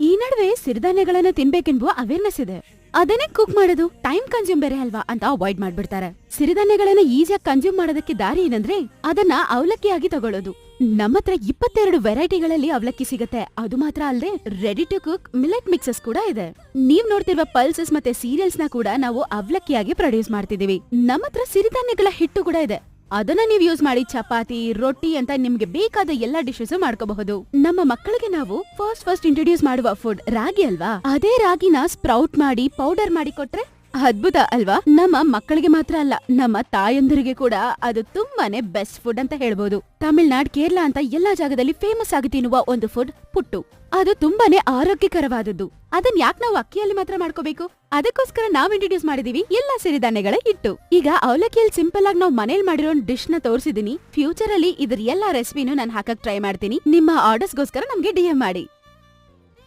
ಈ ನಡುವೆ ಸಿರಿಧಾನ್ಯಗಳನ್ನ ತಿನ್ಬೇಕೆಂಬುವ ಅವೇರ್ನೆಸ್ ಇದೆ. ಅದನ್ನೇ ಕುಕ್ ಮಾಡೋದು ಟೈಮ್ ಕನ್ಸ್ಯೂಮ್ ಬೇರೆ ಅಲ್ವಾ ಅಂತ ಅವಾಯ್ಡ್ ಮಾಡ್ಬಿಡ್ತಾರೆ. ಸಿರಿಧಾನ್ಯಗಳನ್ನ ಈಸಿಯಾಗಿ ಕನ್ಸ್ಯೂಮ್ ಮಾಡೋದಕ್ಕೆ ದಾರಿ ಏನಂದ್ರೆ ಅದನ್ನ ಅವಲಕ್ಕಿಯಾಗಿ ತಗೊಳ್ಳೋದು. ನಮ್ಮತ್ರ 22 ವೆರೈಟಿಗಳಲ್ಲಿ ಅವಲಕ್ಕಿ ಸಿಗತ್ತೆ. ಅದು ಮಾತ್ರ ಅಲ್ಲದೆ ready to cook millet mixes ಕೂಡ ಇದೆ. ನೀವ್ ನೋಡ್ತಿರುವ ಪಲ್ಸಸ್ ಮತ್ತೆ ಸೀರಿಯಲ್ಸ್ ನ ಕೂಡ ನಾವು ಅವಲಕ್ಕಿಯಾಗಿ ಪ್ರೊಡ್ಯೂಸ್ ಮಾಡ್ತಿದೀವಿ. ನಮ್ಮತ್ರ ಸಿರಿಧಾನ್ಯಗಳ ಹಿಟ್ಟು ಕೂಡ ಇದೆ. ಅದನ್ನ ನೀವ್ ಯೂಸ್ ಮಾಡಿ ಚಪಾತಿ, ರೊಟ್ಟಿ ಅಂತ ನಿಮ್ಗೆ ಬೇಕಾದ ಎಲ್ಲಾ ಡಿಶಸ್ ಮಾಡ್ಕೋಬಹುದು. ನಮ್ಮ ಮಕ್ಕಳಿಗೆ ನಾವು ಫಸ್ಟ್ ಇಂಟ್ರೊಡ್ಯೂಸ್ ಮಾಡುವ ಫುಡ್ ರಾಗಿ ಅಲ್ವಾ? ಅದೇ ರಾಗಿನ ಸ್ಪ್ರೌಟ್ ಮಾಡಿ ಪೌಡರ್ ಮಾಡಿ ಕೊಟ್ರೆ ಅದ್ಭುತ ಅಲ್ವಾ? ನಮ್ಮ ಮಕ್ಕಳಿಗೆ ಮಾತ್ರ ಅಲ್ಲ, ನಮ್ಮ ತಾಯಂದಿರಿಗೆ ಕೂಡ ಅದು ತುಂಬಾನೇ ಬೆಸ್ಟ್ ಫುಡ್ ಅಂತ ಹೇಳ್ಬೋದು. ತಮಿಳ್ನಾಡ್, ಕೇರಳ ಅಂತ ಎಲ್ಲಾ ಜಾಗದಲ್ಲಿ ಫೇಮಸ್ ಆಗಿ ತಿನ್ನುವ ಒಂದು ಫುಡ್ ಪುಟ್ಟು. ಅದು ತುಂಬಾನೇ ಆರೋಗ್ಯಕರವಾದದ್ದು. ಅದನ್ ಯಾಕೆ ನಾವು ಅಕ್ಕಿಯಲ್ಲಿ ಮಾತ್ರ ಮಾಡ್ಕೋಬೇಕು? ಅದಕ್ಕೋಸ್ಕರ ನಾವ್ ಇಂಟ್ರೊಡ್ಯೂಸ್ ಮಾಡಿದೀವಿ ಎಲ್ಲಾ ಸಿರಿಧಾನ್ಯಗಳ ಹಿಟ್ಟು. ಈಗ ಅವಲಕ್ಕಿಯಲ್ಲಿ ಸಿಂಪಲ್ ಆಗಿ ನಾವು ಮನೇಲಿ ಮಾಡಿರೋ ಡಿಶ್ ನ ತೋರಿಸಿದೀನಿ. ಫ್ಯೂಚರ್ ಅಲ್ಲಿ ಇದ್ರ ಎಲ್ಲಾ ರೆಸಿಪಿನೂ ನಾನು ಹಾಕಕ್ ಟ್ರೈ ಮಾಡ್ತೀನಿ. ನಿಮ್ಮ ಆರ್ಡರ್ಸ್ಗೋಸ್ಕರ ನಮ್ಗೆ DM ಮಾಡಿ.